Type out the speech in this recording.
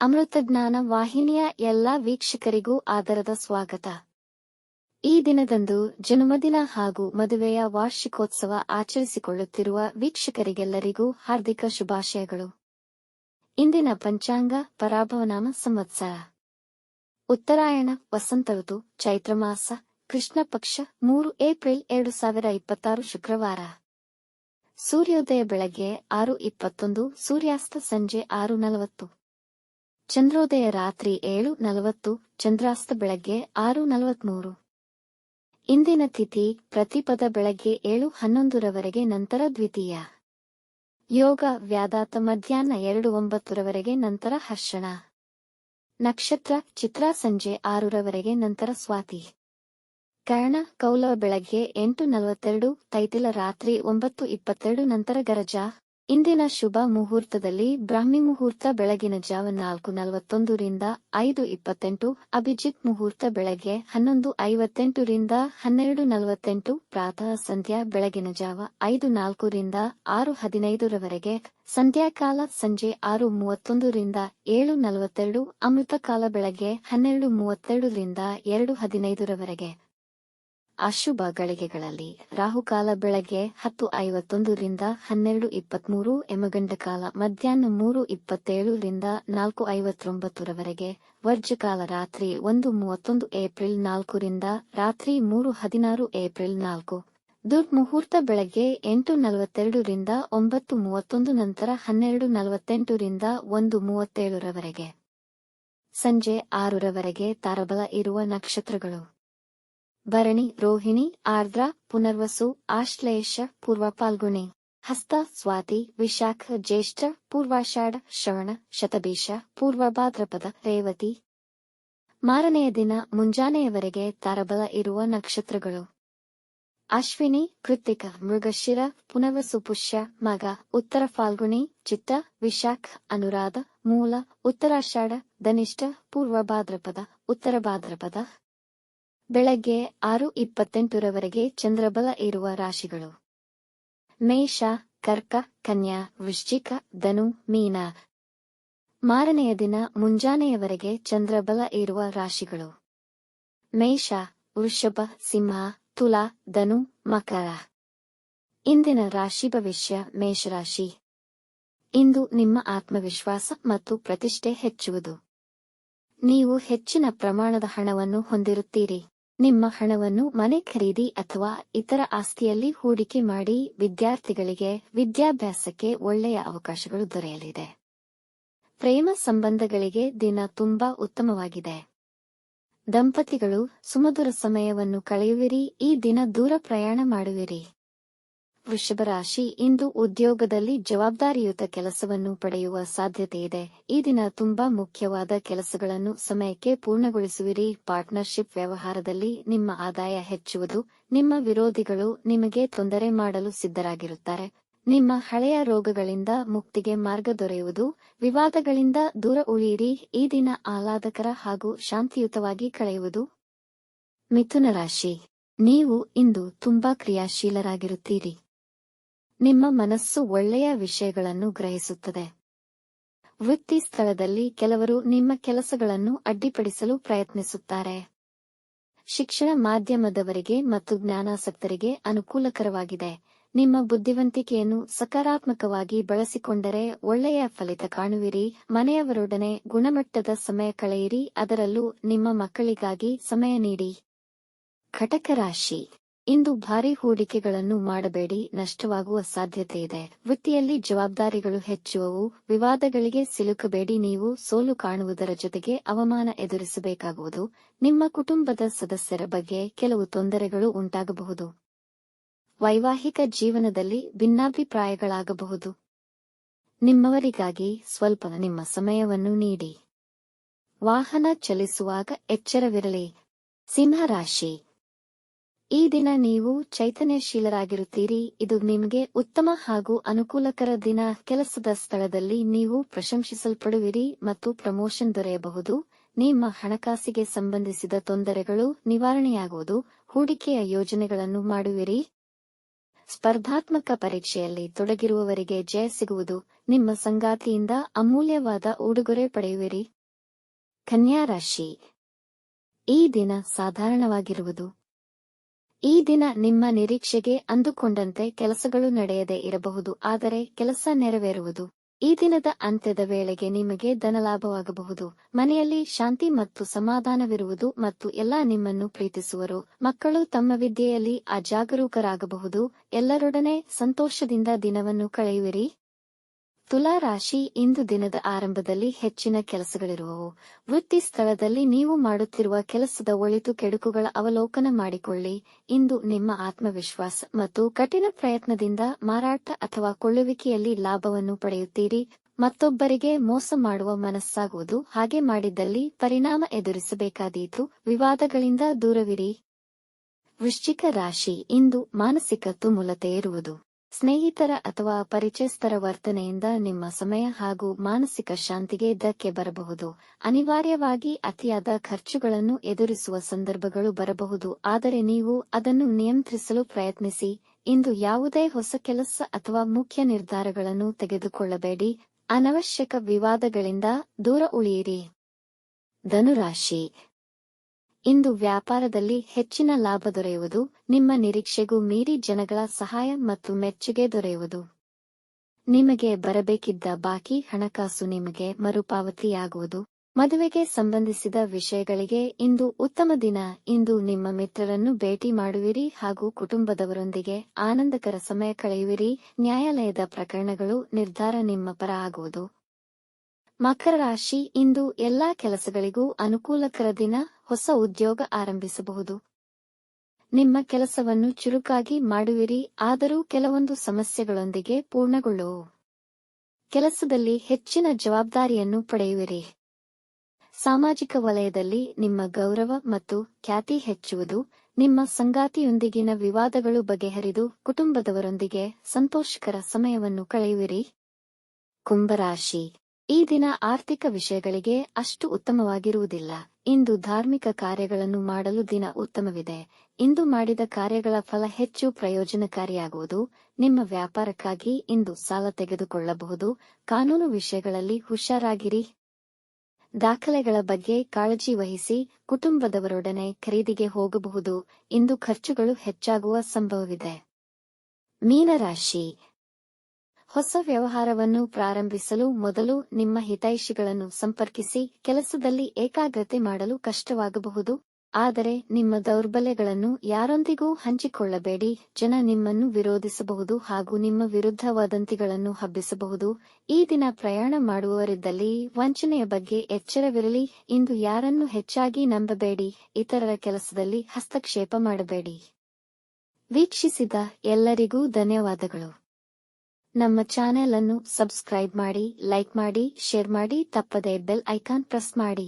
ಅಮೃತಜ್ಞಾನ ವಾಹಿನಿಯ ಎಲ್ಲಾ ವೀಕ್ಷಕರಿಗೂ ಆದರದ ಸ್ವಾಗತ. ಈ ದಿನದಂದು ಜನ್ಮದಿನ ಹಾಗೂ ಮದುವೆಯ ವಾರ್ಷಿಕೋತ್ಸವ ಆಚರಿಸಿಕೊಳ್ಳುತ್ತಿರುವ ವೀಕ್ಷಕರಿಗೆಲ್ಲರಿಗೂ ಹಾರ್ದಿಕ ಶುಭಾಶಯಗಳು. ಇಂದಿನ ಪಂಚಾಂಗ ಪರಾಭವನಾಮ ಸಂವತ್ಸರ ಉತ್ತರಾಯಣ ವಸಂತ ಋತು ಚೈತ್ರ ಮಾಸ ಕೃಷ್ಣ ಪಕ್ಷ 3 ಏಪ್ರಿಲ್ 2026 ಶುಕ್ರವಾರ. ಸೂರ್ಯೋದಯ ಬೆಳಗ್ಗೆ 6:21, ಸೂರ್ಯಾಸ್ತ ಸಂಜೆ 6:40. ಚಂದ್ರೋದಯ ರಾತ್ರಿ 7:40, ಚಂದ್ರಾಸ್ತ ಬೆಳಗ್ಗೆ 6:43. ಇಂದಿನ ತಿಥಿ ಪ್ರತಿಪದ ಬೆಳಗ್ಗೆ 7:11 ರವರೆಗೆ, ನಂತರ ದ್ವಿತೀಯ. ಯೋಗ ವ್ಯಾದಾತ ಮಧ್ಯಾಹ್ನ 2:09 ರವರೆಗೆ, ನಂತರ ಹರ್ಷಣ. ನಕ್ಷತ್ರ ಚಿತ್ರ ಸಂಜೆ 6 ರವರೆಗೆ, ನಂತರ ಸ್ವಾತಿ. ಕರ್ಣ ಕೌಲವ ಬೆಳಗ್ಗೆ 8:42, ತೈತಿಲ ರಾತ್ರಿ 9:22, ನಂತರ ಗರಜ. ಇಂದಿನ ಶುಭ ಮುಹೂರ್ತದಲ್ಲಿ ಬ್ರಾಹ್ಮಿ ಮುಹೂರ್ತ ಬೆಳಗಿನ ಜಾವ 4:41 ರಿಂದ 5:28, ಅಭಿಜಿತ್ ಮುಹೂರ್ತ ಬೆಳಗ್ಗೆ 11:58 ರಿಂದ 12:48, ಪ್ರಾತಃ ಸಂಧ್ಯಾ ಬೆಳಗಿನ ಜಾವ 5:04 ರಿಂದ 6:15 ರವರೆಗೆ, ಸಂಧ್ಯಾಕಾಲ ಸಂಜೆ 6:31 ರಿಂದ 7:42, ಅಮೃತಕಾಲ ಬೆಳಗ್ಗೆ 12:32 ರಿಂದ 2:15 ರವರೆಗೆ. ಅಶುಭ ಗಳಿಗೆಗಳಲ್ಲಿ ರಾಹುಕಾಲ ಬೆಳಗ್ಗೆ 10:51 ರಿಂದ 12:23, ಯಮಗಂಡಕಾಲ ಮಧ್ಯಾಹ್ನ 3:27 ರಿಂದ 4:59 ರವರೆಗೆ, ವರ್ಜಕಾಲ ರಾತ್ರಿ 1:31 ಏಪ್ರಿಲ್ 4 ರಿಂದ ರಾತ್ರಿ 3:16 ಏಪ್ರಿಲ್ 4. ದುರ್ಮುಹೂರ್ತ ಬೆಳಗ್ಗೆ 8:42 ರಿಂದ 9:31, ನಂತರ 12:48 ರಿಂದ 1:37 ರವರೆಗೆ. ಸಂಜೆ 6 ರವರೆಗೆ ತಾರಬಲ ಇರುವ ನಕ್ಷತ್ರಗಳು: ಭರಣಿ, ರೋಹಿಣಿ, ಆರ್ದ್ರ, ಪುನರ್ವಸು, ಆಶ್ಲೇಷ, ಪೂರ್ವ ಫಾಲ್ಗುಣಿ, ಹಸ್ತ, ಸ್ವಾತಿ, ವಿಶಾಖ, ಜ್ಯೇಷ್ಠ, ಪೂರ್ವಾಷಾಢ, ಶ್ರವಣ, ಶತಭಿಷ, ಪೂರ್ವ ಭಾದ್ರಪದ, ರೇವತಿ. ಮಾರನೆಯ ದಿನ ಮುಂಜಾನೆಯವರೆಗೆ ತಾರಬಲ ಇರುವ ನಕ್ಷತ್ರಗಳು: ಅಶ್ವಿನಿ, ಕೃತ್ತಿಕ, ಮೃಗಶಿರ, ಪುನರ್ವಸು, ಪುಷ್ಯ, ಮಗ, ಉತ್ತರ ಫಾಲ್ಗುಣಿ, ಚಿತ್ತ, ವಿಶಾಖ, ಅನುರಾಧ, ಮೂಲ, ಉತ್ತರಾಷಾಢ, ಧನಿಷ್ಠ, ಪೂರ್ವ ಭಾದ್ರಪದ, ಉತ್ತರ ಭಾದ್ರಪದ. ಬೆಳಗ್ಗೆ 6:28 ರವರೆಗೆ ಚಂದ್ರಬಲ ಇರುವ ರಾಶಿಗಳು: ಮೇಷ, ಕರ್ಕ, ಕನ್ಯಾ, ವೃಶ್ಚಿಕ, ಧನು, ಮೀನ. ಮಾರನೆಯ ದಿನ ಮುಂಜಾನೆಯವರೆಗೆ ಚಂದ್ರಬಲ ಇರುವ ರಾಶಿಗಳು: ಮೇಷ, ವೃಷಭ, ಸಿಂಹ, ತುಲಾ, ಧನು, ಮಕರ. ಇಂದಿನ ರಾಶಿ ಭವಿಷ್ಯ. ಮೇಷರಾಶಿ: ಇಂದು ನಿಮ್ಮ ಆತ್ಮವಿಶ್ವಾಸ ಮತ್ತು ಪ್ರತಿಷ್ಠೆ ಹೆಚ್ಚುವುದು. ನೀವು ಹೆಚ್ಚಿನ ಪ್ರಮಾಣದ ಹಣವನ್ನು ಹೊಂದಿರುತ್ತೀರಿ. ನಿಮ್ಮ ಹಣವನ್ನು ಮನೆ ಖರೀದಿ ಅಥವಾ ಇತರ ಆಸ್ತಿಯಲ್ಲಿ ಹೂಡಿಕೆ ಮಾಡಿ. ವಿದ್ಯಾರ್ಥಿಗಳಿಗೆ ವಿದ್ಯಾಭ್ಯಾಸಕ್ಕೆ ಒಳ್ಳೆಯ ಅವಕಾಶಗಳು ದೊರೆಯಲಿದೆ. ಪ್ರೇಮ ಸಂಬಂಧಗಳಿಗೆ ದಿನ ತುಂಬಾ ಉತ್ತಮವಾಗಿದೆ. ದಂಪತಿಗಳು ಸುಮಧುರ ಸಮಯವನ್ನು ಕಳೆಯುವಿರಿ. ಈ ದಿನ ದೂರ ಪ್ರಯಾಣ ಮಾಡುವಿರಿ. ವೃಷಭ ರಾಶಿ: ಇಂದು ಉದ್ಯೋಗದಲ್ಲಿ ಜವಾಬ್ದಾರಿಯುತ ಕೆಲಸವನ್ನು ಪಡೆಯುವ ಸಾಧ್ಯತೆಯಿದೆ. ಈ ದಿನ ತುಂಬಾ ಮುಖ್ಯವಾದ ಕೆಲಸಗಳನ್ನು ಸಮಯಕ್ಕೆ ಪೂರ್ಣಗೊಳಿಸುವಿರಿ. ಪಾರ್ಟ್ನರ್ಶಿಪ್ ವ್ಯವಹಾರದಲ್ಲಿ ನಿಮ್ಮ ಆದಾಯ ಹೆಚ್ಚುವುದು. ನಿಮ್ಮ ವಿರೋಧಿಗಳು ನಿಮಗೆ ತೊಂದರೆ ಮಾಡಲು ಸಿದ್ಧರಾಗಿರುತ್ತಾರೆ. ನಿಮ್ಮ ಹಳೆಯ ರೋಗಗಳಿಂದ ಮುಕ್ತಿಗೆ ಮಾರ್ಗ ದೊರೆಯುವುದು. ವಿವಾದಗಳಿಂದ ದೂರ ಉಳಿಯಿರಿ. ಈ ದಿನ ಆಹ್ಲಾದಕರ ಹಾಗೂ ಶಾಂತಿಯುತವಾಗಿ ಕಳೆಯುವುದು. ಮಿಥುನ ರಾಶಿ: ನೀವು ಇಂದು ತುಂಬಾ ಕ್ರಿಯಾಶೀಲರಾಗಿರುತ್ತೀರಿ. ನಿಮ್ಮ ಮನಸ್ಸು ಒಳ್ಳೆಯ ವಿಷಯಗಳನ್ನು ಗ್ರಹಿಸುತ್ತದೆ. ವೃತ್ತಿ ಸ್ಥಳದಲ್ಲಿ ಕೆಲವರು ನಿಮ್ಮ ಕೆಲಸಗಳನ್ನು ಅಡ್ಡಿಪಡಿಸಲು ಪ್ರಯತ್ನಿಸುತ್ತಾರೆ. ಶಿಕ್ಷಣ ಮಾಧ್ಯಮದವರಿಗೆ ಮತ್ತು ಜ್ಞಾನಾಸಕ್ತರಿಗೆ ಅನುಕೂಲಕರವಾಗಿದೆ. ನಿಮ್ಮ ಬುದ್ಧಿವಂತಿಕೆಯನ್ನು ಸಕಾರಾತ್ಮಕವಾಗಿ ಬಳಸಿಕೊಂಡರೆ ಒಳ್ಳೆಯ ಫಲಿತ ಕಾಣುವಿರಿ. ಮನೆಯವರೊಡನೆ ಗುಣಮಟ್ಟದ ಸಮಯ ಕಳೆಯಿರಿ, ಅದರಲ್ಲೂ ನಿಮ್ಮ ಮಕ್ಕಳಿಗಾಗಿ ಸಮಯ ನೀಡಿ. ಕಟಕ ರಾಶಿ: ಇಂದು ಭಾರೀ ಹೂಡಿಕೆಗಳನ್ನು ಮಾಡಬೇಡಿ, ನಷ್ಟವಾಗುವ ಸಾಧ್ಯತೆಯಿದೆ. ವೃತ್ತಿಯಲ್ಲಿ ಜವಾಬ್ದಾರಿಗಳು ಹೆಚ್ಚುವವು. ವಿವಾದಗಳಿಗೆ ಸಿಲುಕಬೇಡಿ. ನೀವು ಸೋಲು ಕಾಣುವುದರ ಜೊತೆಗೆ ಅವಮಾನ ಎದುರಿಸಬೇಕಾಗುವುದು. ನಿಮ್ಮ ಕುಟುಂಬದ ಸದಸ್ಯರ ಬಗ್ಗೆ ಕೆಲವು ತೊಂದರೆಗಳು ಉಂಟಾಗಬಹುದು. ವೈವಾಹಿಕ ಜೀವನದಲ್ಲಿ ಭಿನ್ನಾಭಿಪ್ರಾಯಗಳಾಗಬಹುದು. ನಿಮ್ಮವರಿಗಾಗಿ ಸ್ವಲ್ಪ ನಿಮ್ಮ ಸಮಯವನ್ನು ನೀಡಿ. ವಾಹನ ಚಲಿಸುವಾಗ ಎಚ್ಚರವಿರಲಿ. ಸಿಂಹ ರಾಶಿ: ಈ ದಿನ ನೀವು ಚೈತನ್ಯಶೀಲರಾಗಿರುತ್ತೀರಿ. ಇದು ನಿಮಗೆ ಉತ್ತಮ ಹಾಗೂ ಅನುಕೂಲಕರ ದಿನ. ಕೆಲಸದ ಸ್ಥಳದಲ್ಲಿ ನೀವು ಪ್ರಶಂಸಿಸಲ್ಪಡುವಿರಿ ಮತ್ತು ಪ್ರಮೋಷನ್ ದೊರೆಯಬಹುದು. ನಿಮ್ಮ ಹಣಕಾಸಿಗೆ ಸಂಬಂಧಿಸಿದ ತೊಂದರೆಗಳು ನಿವಾರಣೆಯಾಗುವುದು. ಹೂಡಿಕೆಯ ಯೋಜನೆಗಳನ್ನು ಮಾಡುವಿರಿ. ಸ್ಪರ್ಧಾತ್ಮಕ ಪರೀಕ್ಷೆಯಲ್ಲಿ ತೊಡಗಿರುವವರಿಗೆ ಜಯ ಸಿಗುವುದು. ನಿಮ್ಮ ಸಂಗಾತಿಯಿಂದ ಅಮೂಲ್ಯವಾದ ಉಡುಗೊರೆ ಪಡೆಯುವಿರಿ. ಕನ್ಯಾ ರಾಶಿ. ಈ ದಿನ ಸಾಧಾರಣವಾಗಿರುವುದು. ಈ ದಿನ ನಿಮ್ಮ ನಿರೀಕ್ಷೆಗೆ ಅಂದುಕೊಂಡಂತೆ ಕೆಲಸಗಳು ನಡೆಯದೇ ಇರಬಹುದು, ಆದರೆ ಕೆಲಸ ನೆರವೇರುವುದು. ಈ ದಿನದ ಅಂತ್ಯದ ವೇಳೆಗೆ ನಿಮಗೆ ಧನಲಾಭವಾಗಬಹುದು. ಮನೆಯಲ್ಲಿ ಶಾಂತಿ ಮತ್ತು ಸಮಾಧಾನವಿರುವುದು ಮತ್ತು ಎಲ್ಲಾ ನಿಮ್ಮನ್ನು ಪ್ರೀತಿಸುವರು. ಮಕ್ಕಳು ತಮ್ಮ ವಿದ್ಯೆಯಲ್ಲಿ ಅಜಾಗರೂಕರಾಗಬಹುದು. ಎಲ್ಲರೊಡನೆ ಸಂತೋಷದಿಂದ ದಿನವನ್ನು ಕಳೆಯುವಿರಿ. ತುಲಾ ರಾಶಿ. ಇಂದು ದಿನದ ಆರಂಭದಲ್ಲಿ ಹೆಚ್ಚಿನ ಕೆಲಸಗಳಿರುವವು. ವೃತ್ತಿ ಸ್ಥಳದಲ್ಲಿ ನೀವು ಮಾಡುತ್ತಿರುವ ಕೆಲಸದ ಒಳಿತು ಕೆಡುಕುಗಳ ಅವಲೋಕನ ಮಾಡಿಕೊಳ್ಳಿ. ಇಂದು ನಿಮ್ಮ ಆತ್ಮವಿಶ್ವಾಸ ಮತ್ತು ಕಠಿಣ ಪ್ರಯತ್ನದಿಂದ ಮಾರಾಟ ಅಥವಾ ಕೊಳ್ಳುವಿಕೆಯಲ್ಲಿ ಲಾಭವನ್ನು ಪಡೆಯುತ್ತೀರಿ. ಮತ್ತೊಬ್ಬರಿಗೆ ಮೋಸ ಮಾಡುವ ಮನಸ್ಸಾಗುವುದು. ಹಾಗೆ ಮಾಡಿದ್ದಲ್ಲಿ ಪರಿಣಾಮ ಎದುರಿಸಬೇಕಾದೀತು. ವಿವಾದಗಳಿಂದ ದೂರವಿರಿ. ವೃಶ್ಚಿಕ ರಾಶಿ. ಇಂದು ಮಾನಸಿಕ ತುಮುಲತೆ ಇರುವುದು. ಸ್ನೇಹಿತರ ಅಥವಾ ಪರಿಚಯಸ್ಥರ ವರ್ತನೆಯಿಂದ ನಿಮ್ಮ ಸಮಯ ಹಾಗೂ ಮಾನಸಿಕ ಶಾಂತಿಗೆ ಧಕ್ಕೆ ಬರಬಹುದು. ಅನಿವಾರ್ಯವಾಗಿ ಅತಿಯಾದ ಖರ್ಚುಗಳನ್ನು ಎದುರಿಸುವ ಸಂದರ್ಭಗಳು ಬರಬಹುದು, ಆದರೆ ನೀವು ಅದನ್ನು ನಿಯಂತ್ರಿಸಲು ಪ್ರಯತ್ನಿಸಿ. ಇಂದು ಯಾವುದೇ ಹೊಸ ಕೆಲಸ ಅಥವಾ ಮುಖ್ಯ ನಿರ್ಧಾರಗಳನ್ನು ತೆಗೆದುಕೊಳ್ಳಬೇಡಿ. ಅನವಶ್ಯಕ ವಿವಾದಗಳಿಂದ ದೂರ ಉಳಿಯಿರಿ. ಧನುರಾಶಿ. ಇಂದು ವ್ಯಾಪಾರದಲ್ಲಿ ಹೆಚ್ಚಿನ ಲಾಭ ದೊರೆಯುವುದು. ನಿಮ್ಮ ನಿರೀಕ್ಷೆಗೂ ಮೀರಿ ಜನಗಳ ಸಹಾಯ ಮತ್ತು ಮೆಚ್ಚುಗೆ ದೊರೆಯುವುದು. ನಿಮಗೆ ಬರಬೇಕಿದ್ದ ಬಾಕಿ ಹಣಕಾಸು ನಿಮಗೆ ಮರುಪಾವತಿಯಾಗುವುದು. ಮದುವೆಗೆ ಸಂಬಂಧಿಸಿದ ವಿಷಯಗಳಿಗೆ ಇಂದು ಉತ್ತಮ ದಿನ. ಇಂದು ನಿಮ್ಮ ಮಿತ್ರರನ್ನು ಭೇಟಿ ಮಾಡುವಿರಿ ಹಾಗೂ ಕುಟುಂಬದವರೊಂದಿಗೆ ಆನಂದಕರ ಸಮಯ ಕಳೆಯುವಿರಿ. ನ್ಯಾಯಾಲಯದ ಪ್ರಕರಣಗಳು ನಿರ್ಧಾರ ನಿಮ್ಮ ಪರ ಆಗುವುದು. ಮಕರ ರಾಶಿ. ಇಂದು ಎಲ್ಲಾ ಕೆಲಸಗಳಿಗೂ ಅನುಕೂಲಕರ ದಿನ. ಹೊಸ ಉದ್ಯೋಗ ಆರಂಭಿಸಬಹುದು. ನಿಮ್ಮ ಕೆಲಸವನ್ನು ಚುರುಕಾಗಿ ಮಾಡುವಿರಿ, ಆದರೂ ಕೆಲವೊಂದು ಸಮಸ್ಯೆಗಳೊಂದಿಗೆ ಪೂರ್ಣಗೊಳ್ಳುವು. ಕೆಲಸದಲ್ಲಿ ಹೆಚ್ಚಿನ ಜವಾಬ್ದಾರಿಯನ್ನು ಪಡೆಯುವಿರಿ. ಸಾಮಾಜಿಕ ವಲಯದಲ್ಲಿ ನಿಮ್ಮ ಗೌರವ ಮತ್ತು ಖ್ಯಾತಿ ಹೆಚ್ಚುವುದು. ನಿಮ್ಮ ಸಂಗಾತಿಯೊಂದಿಗಿನ ವಿವಾದಗಳು ಬಗೆಹರಿದು ಕುಟುಂಬದವರೊಂದಿಗೆ ಸಂತೋಷಕರ ಸಮಯವನ್ನು ಕಳೆಯುವಿರಿ. ಕುಂಭರಾಶಿ. ಈ ದಿನ ಆರ್ಥಿಕ ವಿಷಯಗಳಿಗೆ ಅಷ್ಟು ಉತ್ತಮವಾಗಿರುವುದಿಲ್ಲ. ಇಂದು ಧಾರ್ಮಿಕ ಕಾರ್ಯಗಳನ್ನು ಮಾಡಲು ದಿನ ಉತ್ತಮವಿದೆ. ಇಂದು ಮಾಡಿದ ಕಾರ್ಯಗಳ ಫಲ ಹೆಚ್ಚು ಪ್ರಯೋಜನಕಾರಿಯಾಗುವುದು. ನಿಮ್ಮ ವ್ಯಾಪಾರಕ್ಕಾಗಿ ಇಂದು ಸಾಲ ತೆಗೆದುಕೊಳ್ಳಬಹುದು. ಕಾನೂನು ವಿಷಯಗಳಲ್ಲಿ ಹುಷಾರಾಗಿರಿ. ದಾಖಲೆಗಳ ಬಗ್ಗೆ ಕಾಳಜಿ ವಹಿಸಿ. ಕುಟುಂಬದವರೊಡನೆ ಖರೀದಿಗೆ ಹೋಗಬಹುದು. ಇಂದು ಖರ್ಚುಗಳು ಹೆಚ್ಚಾಗುವ ಸಂಭವವಿದೆ. ಮೀನರಾಶಿ. ಹೊಸ ವ್ಯವಹಾರವನ್ನು ಪ್ರಾರಂಭಿಸಲು ಮೊದಲು ನಿಮ್ಮ ಹಿತೈಷಿಗಳನ್ನು ಸಂಪರ್ಕಿಸಿ. ಕೆಲಸದಲ್ಲಿ ಏಕಾಗ್ರತೆ ಮಾಡಲು ಕಷ್ಟವಾಗಬಹುದು, ಆದರೆ ನಿಮ್ಮ ದೌರ್ಬಲ್ಯಗಳನ್ನು ಯಾರೊಂದಿಗೂ ಹಂಚಿಕೊಳ್ಳಬೇಡಿ. ಜನ ನಿಮ್ಮನ್ನು ವಿರೋಧಿಸಬಹುದು ಹಾಗೂ ನಿಮ್ಮ ವಿರುದ್ಧ ವದಂತಿಗಳನ್ನು ಹಬ್ಬಿಸಬಹುದು. ಈ ದಿನ ಪ್ರಯಾಣ ಮಾಡುವವರಿದ್ದಲ್ಲಿ ವಂಚನೆಯ ಬಗ್ಗೆ ಎಚ್ಚರವಿರಲಿ. ಇಂದು ಯಾರನ್ನು ಹೆಚ್ಚಾಗಿ ನಂಬಬೇಡಿ. ಇತರರ ಕೆಲಸದಲ್ಲಿ ಹಸ್ತಕ್ಷೇಪ ಮಾಡಬೇಡಿ. ವೀಕ್ಷಿಸಿದ ಎಲ್ಲರಿಗೂ ಧನ್ಯವಾದಗಳು. ನಮ್ಮ ಚಾನೆಲ್ ಅನ್ನು ಸಬ್ಸ್ಕ್ರೈಬ್ ಮಾಡಿ, ಲೈಕ್ ಮಾಡಿ, ಶೇರ್ ಮಾಡಿ, ತಪ್ಪದೇ ಬೆಲ್ ಐಕಾನ್ ಪ್ರೆಸ್ ಮಾಡಿ.